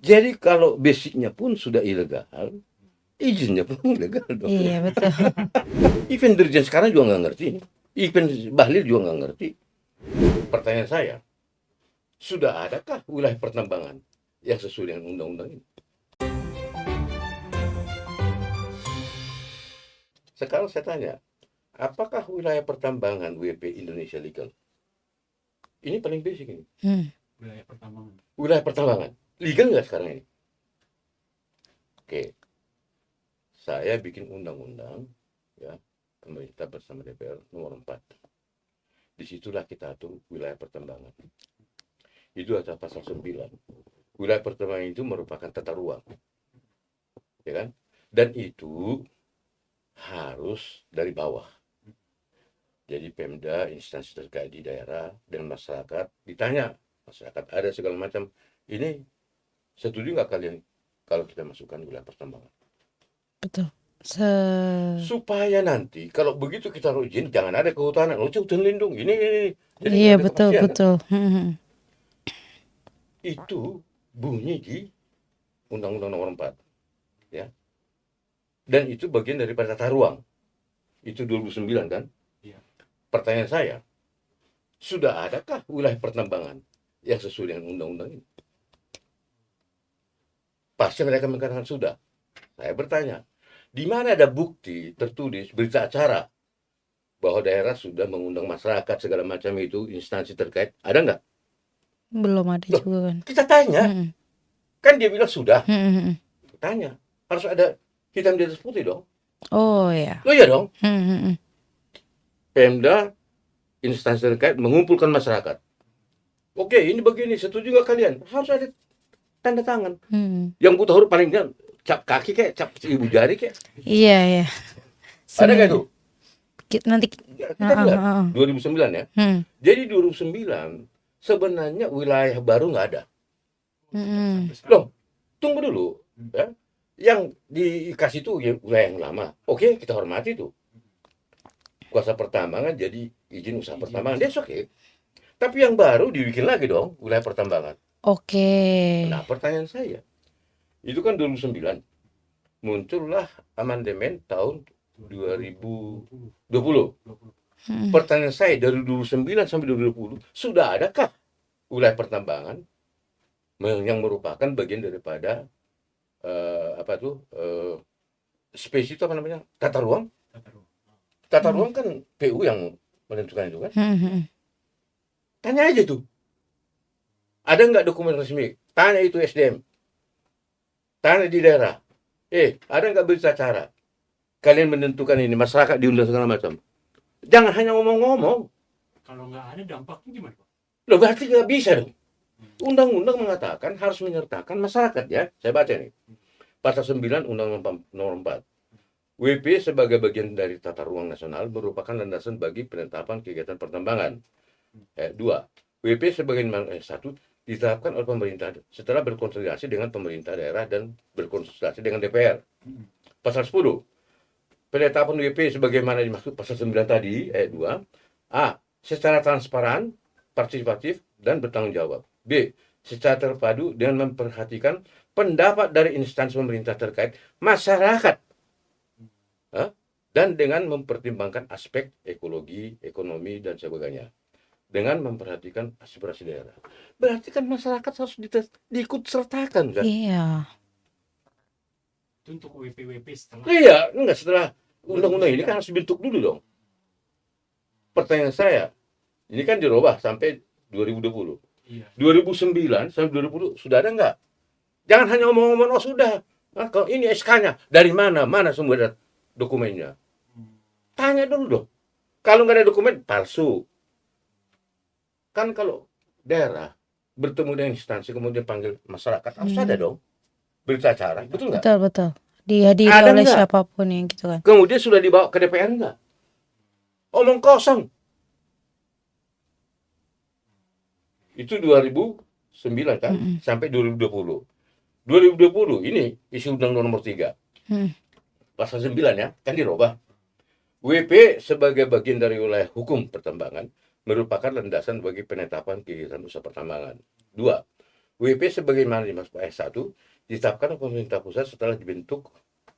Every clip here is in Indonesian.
Jadi kalau basicnya pun sudah ilegal, izinnya pun ilegal dong. Iya betul. Even Dirjen sekarang juga nggak ngerti. Even Bahlil juga nggak ngerti. Pertanyaan saya, sudah adakah wilayah pertambangan yang sesuai dengan undang-undang ini? Sekarang saya tanya, apakah wilayah pertambangan WP Indonesia legal? Ini paling basic ini. Wilayah pertambangan. Wilayah pertambangan legal nggak sekarang ini? Oke, saya bikin undang-undang, ya, pemerintah bersama DPR nomor 4. Disitulah kita atur wilayah pertambangan. Itu ada pasal 9. Wilayah pertambangan itu merupakan tata ruang, ya kan? Dan itu harus dari bawah. Jadi Pemda, instansi terkait di daerah dan masyarakat ditanya, masyarakat ada segala macam. Ini setuju nggak kalian kalau kita masukkan wilayah pertambangan? Betul. Supaya nanti kalau begitu kita taruh izin, jangan ada kehutanan, hutan lindung, ini. Jadi Iya ada betul kepastian. betul. Itu bunyi di Undang-Undang Nomor 4, ya. Dan itu bagian daripada tata ruang. Itu 2009 kan? Iya. Pertanyaan saya, sudah adakah wilayah pertambangan yang sesuai dengan undang-undang ini? Pasti mereka mengatakan sudah. Saya bertanya, di mana ada bukti tertulis berita acara bahwa daerah sudah mengundang masyarakat segala macam itu, instansi terkait, ada nggak? Belum ada Loh, juga kan. kita tanya, kan dia bilang sudah. Tanya, harus ada hitam di atas putih dong. Oh ya. Oh iya dong. Pemda, instansi terkait mengumpulkan masyarakat. Oke, ini begini, setuju nggak kalian? Harus ada tanda tangan. Yang buta huruf paling nggak cap kaki kayak cap ibu jari kayak. Iya ya. Ada nggak itu? Nanti Kita lihat 2009 ya. Jadi 2009 sebenarnya wilayah baru nggak ada. Loh, tunggu dulu, ya. Yang dikasih itu wilayah yang lama. Oke, kita hormati itu. Kuasa pertambangan jadi izin usaha pertambangan, that's okay. Tapi yang baru dibikin lagi dong wilayah pertambangan. Oke. Nah, pertanyaan saya, itu kan 2009, muncullah amandemen tahun 2020. Pertanyaan saya, dari 2009 sampai 2020, sudah adakah wilayah pertambangan yang merupakan bagian daripada space itu apa namanya? Tata ruang? Tata ruang kan PU yang menentukan itu kan? Tanya aja tuh. Ada nggak dokumen resmi? Tanya itu SDM. Tanya di daerah. Ada nggak berita acara? Kalian menentukan ini, masyarakat diundang segala macam. Jangan hanya ngomong-ngomong. Kalau nggak ada dampaknya gimana, Pak? Loh, berarti nggak bisa dong. Undang-undang mengatakan harus menyertakan masyarakat ya. Saya baca nih. Pasal 9 Undang-Undang Nomor 4. WP sebagai bagian dari tata ruang nasional merupakan landasan bagi penetapan kegiatan pertambangan. 2. WP sebagai 1 ditetapkan oleh pemerintah setelah berkonsultasi dengan pemerintah daerah dan berkonsultasi dengan DPR. Pasal 10. Penetapan WP sebagaimana dimaksud pasal 9 tadi, ayat 2. A. Secara transparan, partisipatif, dan bertanggung jawab. B. Secara terpadu dengan memperhatikan pendapat dari instansi pemerintah terkait masyarakat. Dan dengan mempertimbangkan aspek ekologi, ekonomi, dan sebagainya. Dengan memperhatikan aspirasi daerah. Berarti kan masyarakat harus diikut sertakan kan? Iya. Itu untuk WP setelah. Iya, enggak, setelah undang-undang ini kan harus dibentuk dulu dong. Pertanyaan saya, ini kan dirubah sampai 2020. Iya. 2009 sampai 2020 sudah ada nggak? Jangan hanya ngomong-ngomong, oh sudah. Nah, kalau ini SK-nya, dari mana? Mana sumber dokumennya? Tanya dulu dong. Kalau nggak ada dokumen, palsu. Kan kalau daerah bertemu dengan instansi kemudian panggil masyarakat, harus ada dong berita acara, betul nggak? Betul betul. Dihadiri Ada oleh nggak? siapapun yang gitu kan. Kemudian sudah dibawa ke DPR nggak? Omong kosong. Itu 2009 kan, sampai 2020. 2020 ini isi Undang-Undang Nomor 3. Pasal 9 ya, kan dirubah. WP sebagai bagian dari wilayah hukum pertambangan merupakan landasan bagi penetapan kegiatan usaha pertambangan. 2. WP sebagaimana dimaksud ayat 1 ditetapkan oleh pemerintah pusat setelah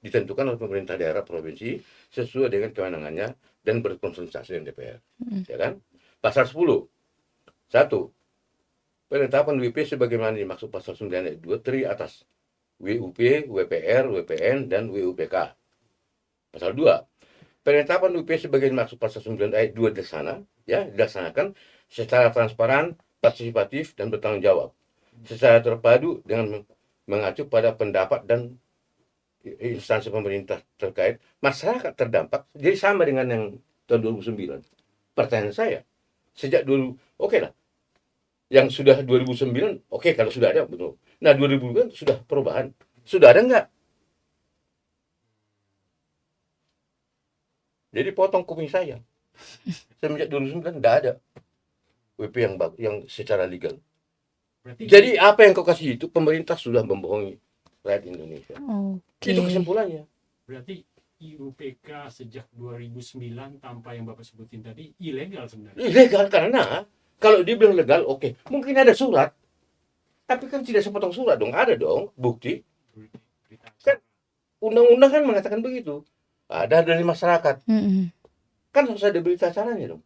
ditentukan oleh pemerintah daerah provinsi sesuai dengan kewenangannya dan berkonsultasi dengan DPR. Ya kan? Pasal 10. 1. Penetapan WP sebagaimana dimaksud pasal 9 ayat 2 terdiri atas WUP, WPR, WPN, dan WUPK. Pasal 2. Penetapan WP sebagai dimaksud pasal 9 ayat 2 dilaksanakan secara transparan, partisipatif, dan bertanggung jawab. Secara terpadu dengan mengacu pada pendapat dan instansi pemerintah terkait, masyarakat terdampak, jadi sama dengan yang tahun 2009. Pertanyaan saya, sejak dulu, oke lah, yang sudah 2009, oke kalau sudah ada, betul. Nah 2000 kan sudah perubahan, sudah ada nggak? Jadi potong kuping saya. Semenjak 2009 nggak ada WP yang secara legal. Berarti Jadi apa yang kau kasih itu pemerintah sudah membohongi rakyat Indonesia. Oke. Itu kesimpulannya. berarti IUPK sejak 2009 tanpa yang Bapak sebutin tadi ilegal sebenarnya. Ilegal karena kalau dibilang legal, oke, mungkin ada surat, tapi kan tidak sepotong surat dong, ada dong bukti. Berita Kan undang-undang kan mengatakan begitu. Ada dari masyarakat, Mm-mm. kan harus ada berita acaranya dong.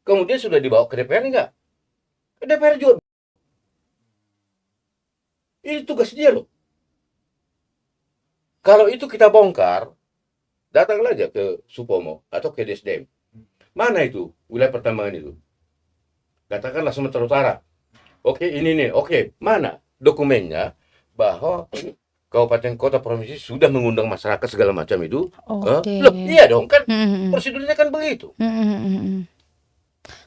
Kemudian sudah dibawa ke DPR enggak? Ke DPR juga. Ini tugas dia loh. Kalau itu kita bongkar, datanglah aja ke Supomo atau ke DSDM. Mana itu wilayah pertambangan itu? Katakanlah Sumatera Utara. Oke, ini nih. Oke, mana dokumennya bahwa kabupaten kota provinsi sudah mengundang masyarakat segala macam itu? Oke. Loh, iya dong kan Mm-mm. prosedurnya kan begitu. Mm-mm.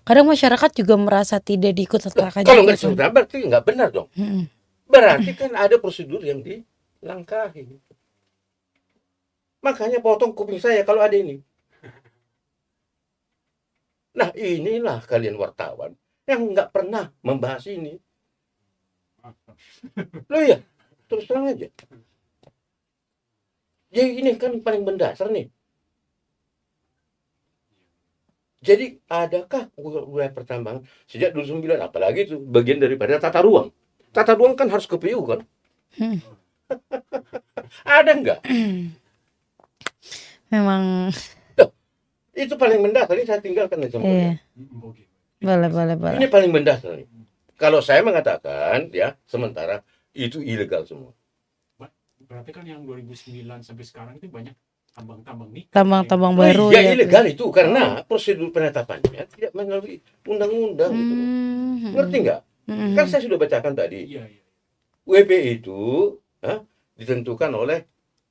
Kadang masyarakat juga merasa tidak diikut sertakan Kalau juga nggak kan. sudah berarti nggak benar dong. Mm-mm. Berarti kan ada prosedur yang dilangkahi. Makanya potong kuping saya kalau ada ini. Nah inilah kalian wartawan yang nggak pernah membahas ini. Loh ya, terus terang aja. Jadi ini kan paling mendasar nih. Jadi adakah wilayah pertambangan sejak 2009, apalagi itu bagian daripada tata ruang. Tata ruang kan harus ke PU kan? Hmm. Ada nggak? Memang Itu paling mendasar. Ini saya tinggalkan aja. iya. Oke. Boleh. Ini paling mendasar nih. Kalau saya mengatakan ya sementara itu ilegal semua. Berarti kan yang 2009 sampai sekarang itu banyak tambang-tambang nikel. Tambang-tambang Oh baru iya ya. ilegal itu karena prosedur penetapannya tidak melalui undang-undang gitu loh. Mm-mm. Ngerti nggak? Mm-mm. Kan saya sudah bacakan tadi. Iya, iya. WP itu ditentukan oleh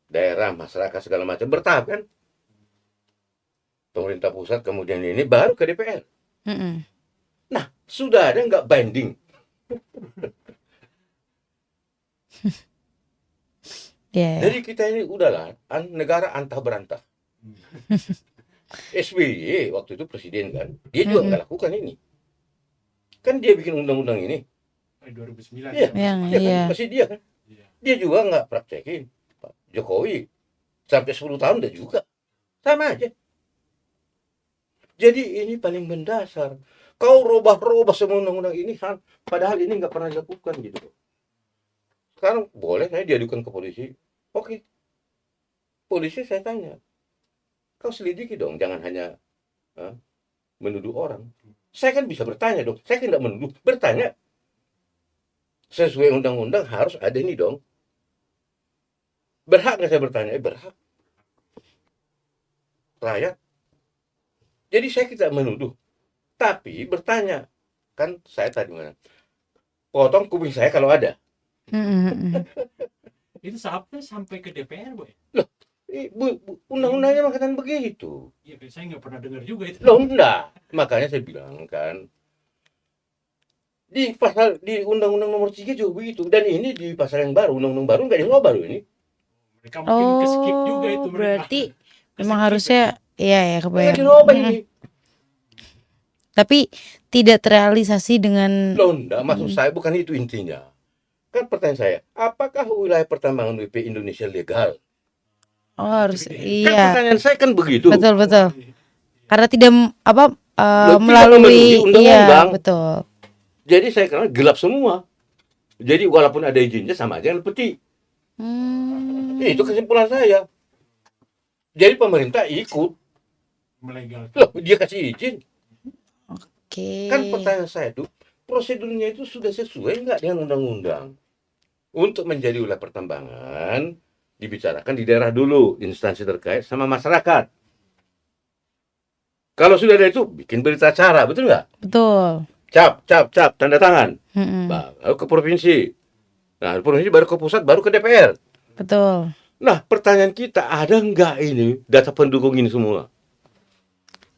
daerah, masyarakat segala macam bertahap kan. Pemerintah pusat kemudian ini baru ke DPR. Mm-mm. Nah sudah ada nggak binding? Iya. Jadi kita ini udahlah negara antah berantah. SBY waktu itu presiden kan, dia juga nggak lakukan ini. Kan dia bikin undang-undang ini, 2009. Iya. Yang dia kan iya. masih dia kan, Iya. dia juga nggak praktekin. Pak Jokowi sampai 10 tahun dia juga sama aja. Jadi ini paling mendasar. Kau robah-robah semua undang-undang ini, padahal ini nggak pernah dilakukan gitu. Sekarang boleh saya diadukan ke polisi. Oke. Polisi saya tanya. Kau selidiki dong, jangan hanya menuduh orang. Saya kan bisa bertanya dong. Saya kan tidak menuduh, bertanya. Sesuai undang-undang harus ada ini dong. Berhak nggak saya bertanya? Berhak. Rakyat. Jadi saya tidak menuduh. Tapi bertanya. Kan saya tadi mana? Potong kuping saya kalau ada. Mm-mm. Itu sampai ke DPR, Boy. Undang-undangnya mengatakan begitu. Iya, saya nggak pernah dengar juga itu. Loh enggak. Makanya saya bilang kan. Di Undang-Undang Nomor 3 juga begitu. Dan ini di pasal yang baru, Undang-Undang baru nggak dirubah baru ini. Mereka mungkin ke-skip juga itu mereka. Berarti memang Ke-skip harusnya iya ya Nggak kebayang. dirubah Mm-mm. ini. Tapi tidak terrealisasi dengan Loh enggak. Maksud saya bukan itu intinya. Kan pertanyaan saya, apakah wilayah pertambangan WP Indonesia legal? harus Kan iya. pertanyaan saya kan begitu. Betul. Karena tidak tidak melalui memenuhi undang-undang. iya, betul. Jadi saya kira gelap semua. Jadi walaupun ada izinnya sama aja yang peti. Itu kesimpulan saya. Jadi pemerintah ikut. Melegalkan. Loh, dia kasih izin. Oke. Kan pertanyaan saya tuh, prosedurnya itu sudah sesuai nggak dengan undang-undang? Untuk menjadi wilayah pertambangan, dibicarakan di daerah dulu, instansi terkait sama masyarakat. Kalau sudah ada itu, bikin berita acara, betul nggak? Betul. Cap, tanda tangan. Mm-mm. Baru ke provinsi. Nah, provinsi baru ke pusat, baru ke DPR. Betul. Nah, pertanyaan kita, ada nggak ini data pendukung ini semua?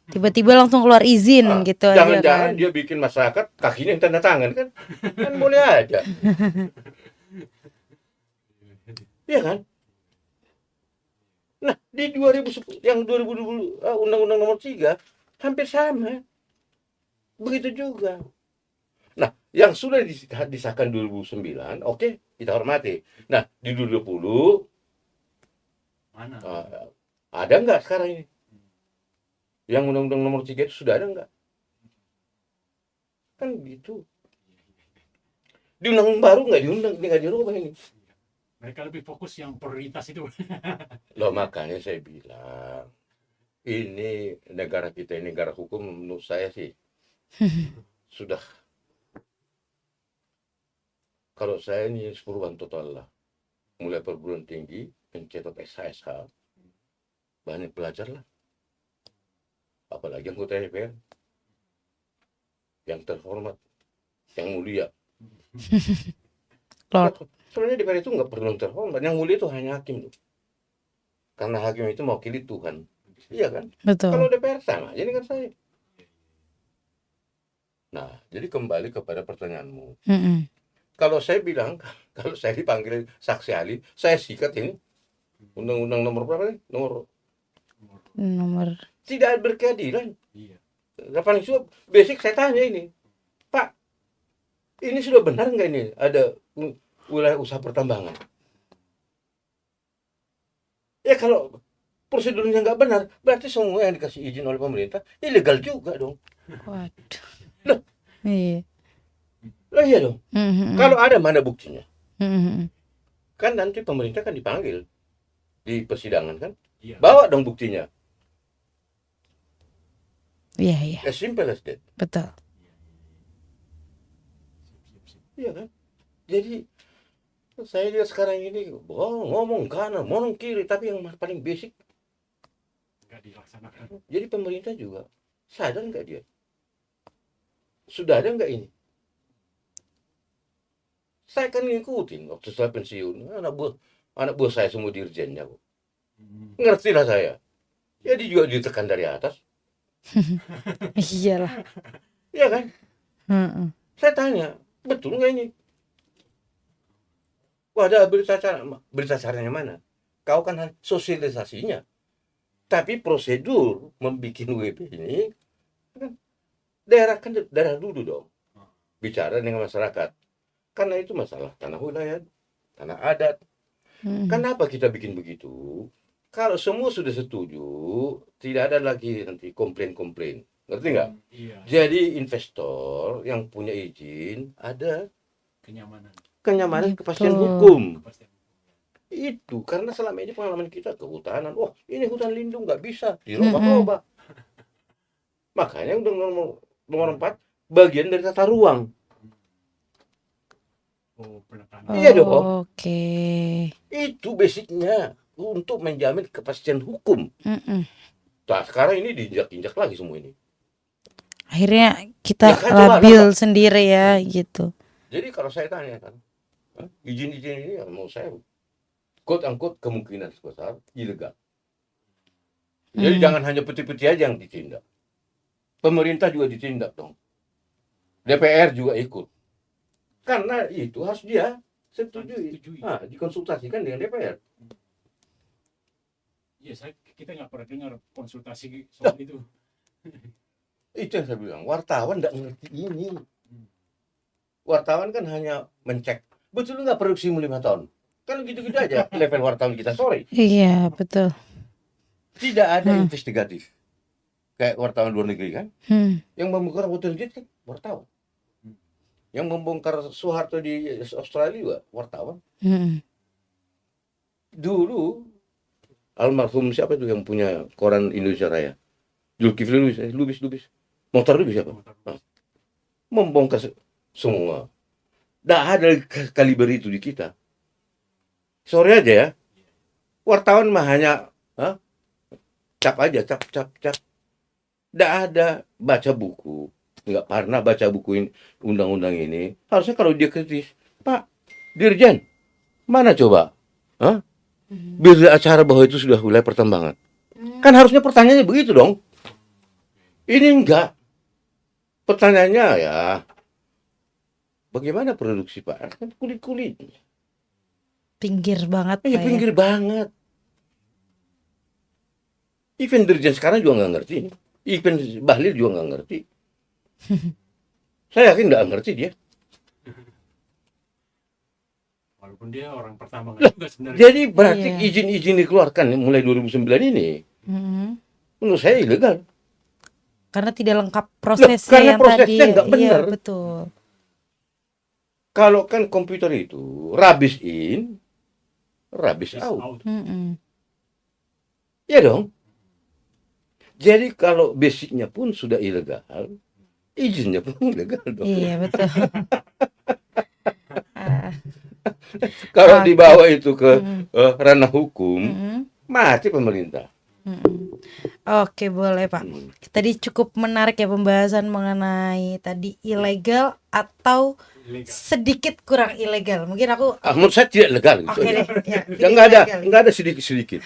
Tiba-tiba langsung keluar izin gitu aja Jangan-jangan kan. dia bikin masyarakat kakinya yang tanda tangan kan? Kan boleh aja. Iya kan? Nah, di 2010, yang 2020 Undang-Undang Nomor 3 hampir sama. Begitu juga. Nah, yang sudah disahkan 2009, oke, kita hormati. Nah, di 2020 Mana? ada nggak sekarang ini? Yang Undang-Undang Nomor 3 itu sudah ada nggak? Kan gitu. Di undang baru nggak dirubah ini. Mereka lebih fokus yang prioritas itu. Loh, makanya saya bilang, ini negara kita ini negara hukum menurut saya sih sudah, kalau saya ini 10-an total lah, mulai perguruan tinggi mencetak SH banyak belajar lah, apalagi anggota DPR yang terhormat, yang mulia. Lord. Sebenarnya DPR itu nggak perlu terhormat, yang mulia itu hanya hakim tuh, karena hakim itu mewakili Tuhan, iya kan? Kalau Betul. DPR sama aja dengan saya. Nah, jadi kembali kepada pertanyaanmu. Mm-mm. Kalau saya bilang, kalau saya dipanggil saksi ahli, saya sikat ini. Undang-undang nomor berapa nih? Nomor. Tidak berkeadilan. Iya. Paling suap, basic saya tanya ini. Pak, ini sudah benar nggak ini ada wilayah usaha pertambangan? Ya kalau prosedurnya nggak benar, berarti semua yang dikasih izin oleh pemerintah ilegal juga dong. Waduh. Loh. Iya. Lah iya dong. Mm-mm. Kalau ada mana buktinya? Mm-mm. Kan nanti pemerintah kan dipanggil di persidangan kan? Iya. Bawa dong buktinya. Iya, iya. As simple as that. Betul. Sip. Iya kan? Jadi saya lihat sekarang ini ngomong kanan, ngomong kiri, tapi yang paling basic. Nggak dilaksanakan. Jadi pemerintah juga sadar nggak dia? Sudah ada nggak ini? Saya kan ngikutin waktu saya pensiun, anak buah saya semua dirjennya, Bu. Ngerti lah saya. Jadi juga ditekan dari atas, Iyalah. ya kan? Mm-mm. Saya tanya, betul nggak ini? Wah, ada berita acaranya mana? Kau kan sosialisasinya. Tapi prosedur membuat WP ini, kan daerah dulu dong. Bicara dengan masyarakat. Karena itu masalah tanah wilayah, tanah adat. Mm-mm. Kenapa kita bikin begitu? Kalau semua sudah setuju, tidak ada lagi nanti komplain-komplain. Ngerti nggak? Iya. Jadi investor yang punya izin ada Kenyamanan. kepastian Betul. hukum. Kepastian. Itu karena selama ini pengalaman kita kehutanan, wah ini hutan lindung nggak bisa dirubah-rubah. Makanya Undang-Undang nomor 4 bagian dari tata ruang. Oh, penekanan. Iya dong. Oke. Itu basicnya untuk menjamin kepastian hukum. Mm-mm. Nah, sekarang ini diinjak-injak lagi semua ini. Akhirnya kita Ya kan, coba, labil sendiri ya gitu. Jadi kalau saya tanya kan, izin-izin ini ya, mau saya quote unquote kemungkinan besar ilegal. Jadi jangan hanya peti-peti aja yang ditindak. Pemerintah juga ditindak dong. DPR juga ikut. Karena itu harus dia setujui. Nah, dikonsultasikan dengan DPR. Iya, kita nggak pernah dengar konsultasi soal itu. Itu yang saya bilang, wartawan nggak ngerti ini. Wartawan kan hanya mencek, betul nggak produksi 5 tahun? Kan gitu-gitu aja level wartawan kita, sorry. Iya, betul. Tidak ada investigatif. Kayak wartawan luar negeri kan, Hmm. yang membuka hotel jet kan wartawan. Yang membongkar Soeharto di Australia juga wartawan. Mm-mm. Dulu almarhum siapa itu yang punya koran Indonesia Raya? Zulkifli Lubis. Motor Lubis siapa? Ah, membongkar semua. Nggak ada kaliber itu di kita. Sorry aja ya. Wartawan mah hanya cap aja, cap. Nggak ada baca buku. Nggak pernah baca buku undang-undang ini. Harusnya kalau dia kritis, Pak Dirjen, mana coba? Hah? Berita acara bahwa itu sudah wilayah pertambangan. Kan harusnya pertanyaannya begitu dong. Ini enggak. Pertanyaannya ya, bagaimana produksi Pak? Kan kulit-kulit. Pinggir banget Pak ya. Pinggir banget. Even Dirjen sekarang juga nggak ngerti. Even Bahlil juga nggak ngerti. Saya yakin nggak ngerti dia. Walaupun dia orang pertama Lah, juga sebenarnya. Jadi berarti Iya. izin-izin dikeluarkan mulai 2009 ini, Mm-mm. menurut saya ilegal. Karena tidak lengkap prosesnya karena yang prosesnya tadi. nggak benar. Iya, betul. Kalau kan komputer itu rubbish in, rubbish Is out. out. Mm-mm. Ya dong. Jadi kalau basicnya pun sudah ilegal, izinnya pun ilegal dong. Iya, betul. Ah, Kalau Oke. dibawa itu ke mm-mm. ranah hukum, Mm-mm. mati pemerintah. Mm-mm. Oke, boleh Pak. Tadi cukup menarik ya pembahasan mengenai tadi ilegal atau Ilegal. sedikit kurang ilegal. Mungkin aku Menurut saya tidak legal. Gitu oke aja. deh. Ya, Ya, nggak ilegal. ada sedikit-sedikit.